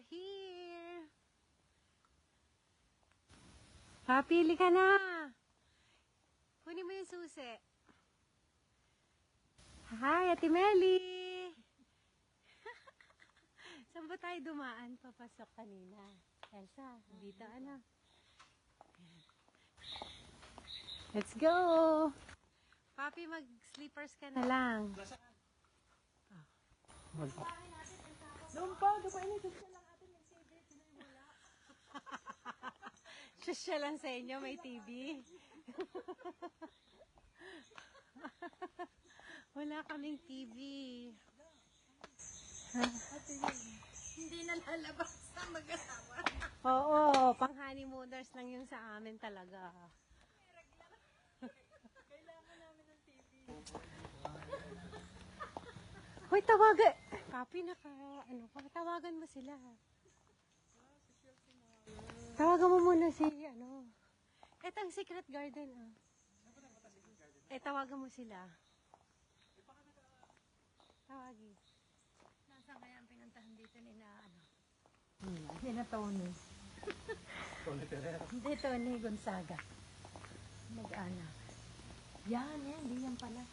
We're here. Papili ka na. Kunin mo yung susi. Hi, Ate Melly. Saan ba tayo dumaan? Papasok kanina. Elsa, dito ano? Let's go. Papi, mag-sleepers ka na lang. Doon pa ini siya lang atin yung CD, sila yung wala. Siya lang sa inyo, may TV. Wala kaming TV. Hindi na lalabas sa mag-asawa. Oo, pang honeymooners lang yung sa amin talaga. Kailangan namin ng TV. Hoy, tawagan. Papi, tawagan mo sila. Tawagan mo muna si, Ito ang secret garden, tawagan mo sila. Tawagi. Nasaan kaya ang pinuntahan dito ni Sina Tony. Hindi, Tony Gonzaga. Mag-anak. Yan, di yan pala.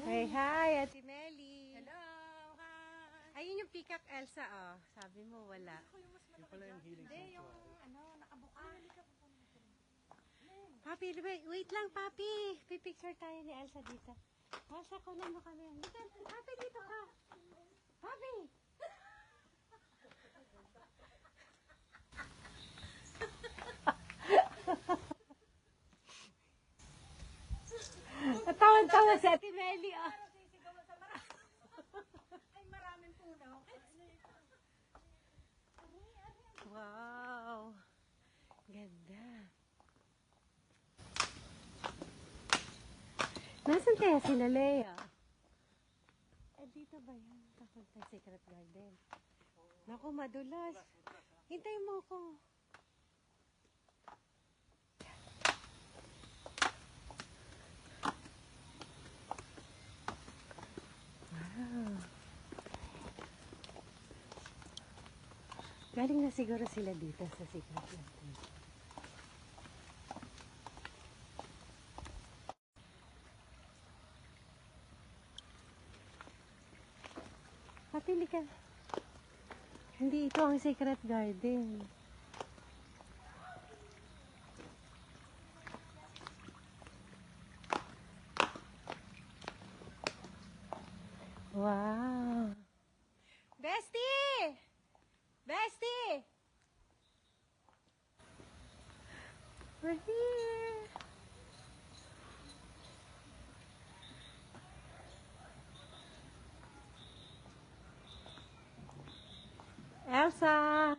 Hey, hi, Ate Melly. Hello, hi. Ayun yung peacock Elsa, Sabi mo, wala. Yung pala yung healing. Hindi, yung nakabuka. Papi, wait lang, Papi. Pipicture tayo ni Elsa dito. Elsa, kunan mo kami. Dito, Papi, dito ka. Papi! Natawan-tawa si Ate Melly, Ay, maraming puno. Wow! Ganda. Nasaan kaya sila Lea? Dito ba yan? Papunta Secret Garden. Naku, madulas. Hintayin mo ako. Wow. Galing na siguro sila dito sa Secret Garden. Papili ka. Hindi ito ang Secret Garden. Wow. Bestie! Bestie! We're here. Elsa!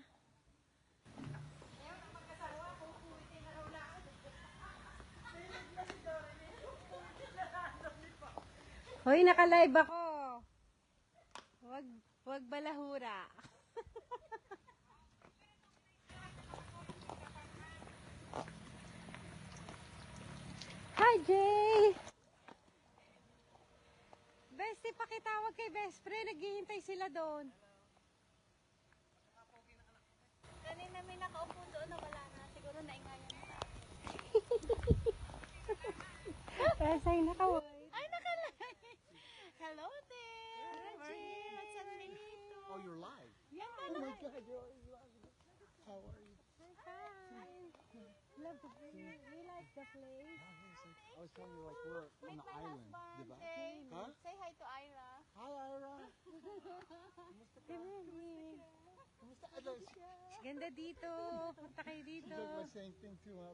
Hoy, naka-live ako. Wag balahura. Hi, Jay! Bestie, pakitawag kay best friend. Naghihintay sila doon. Kanina may nakaupo doon na wala na. Siguro naingayan na sa akin. Elsa, yung nakawag. Ay, nakalay! Hello there! Hi, Jill! At San Benito! Oh, you're live. Yeah, Oh my God, you're live. How are you? Fine. Love the place. We like the place. I was telling you, like, we're on the island, diba? Huh? Say hi to Ira. Hi, Ira. Kumusta ka? Kumusta ka? Ganda dito. Punta kayo dito. She's like the same thing too, huh?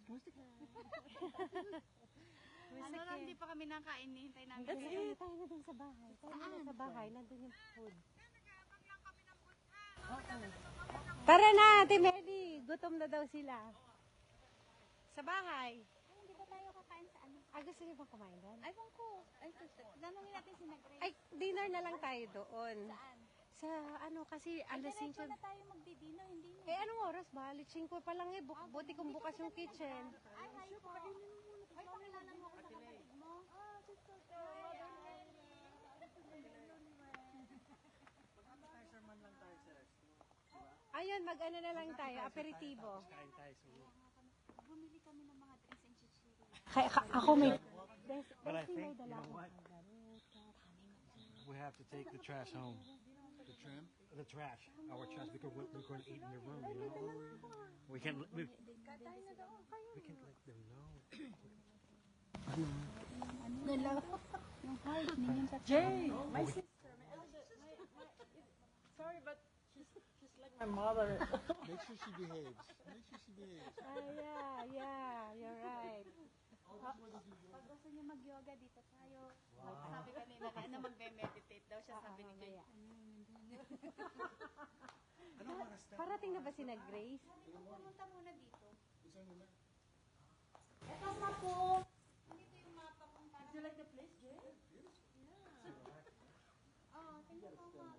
Kumusta ka? Ano lang, hindi pa kami nakain. Hintay namin. Tayo na dun sa bahay. Tayo na sa bahay. Nandun yung food. Tara na, Ate Melly. Gutom na daw sila. Sa bahay. Ay, hindi ba tayo kakain sa ano? Gusto niyo bang kumain doon? Ay, bang ko. Ay, tanongin natin si Grace. Ay, dinner na lang tayo doon. Saan? Sa kasi alas 5. Diretso na tayo magdidino, hindi na. Anong oras ba? Alas 5 pa lang buti kung bukas yung kitchen. Ay, hi po. Ay, pakilala mo ako sa kapatid mo. Sister Girl. Mag-appetizer man lang tayo sa restaurant. ngayon, mag-ano na lang tayo, aperitibo. Kain tayo sa Bumili kami ng mga drinks and chichiri. Ako may... But I think, you know what? We have to take the trash home. The trim? The trash. Our trash, because we're going to eat in the room, you know? We can let them know. Jay, my sister, sorry, but she's like my mother. Make sure she behaves. Make sure she behaves. Yeah, you're right. Pag gusto niyo mag-yoga, dito tayo. Sabi kanina na magme-meditate daw siya, sabi ni Kate. Parating na ba si Grace? Pumunta muna dito. Eto na po. Dito yung mapa kung paano. You like the place, Jay? Oh, tingnan mo, ma'am.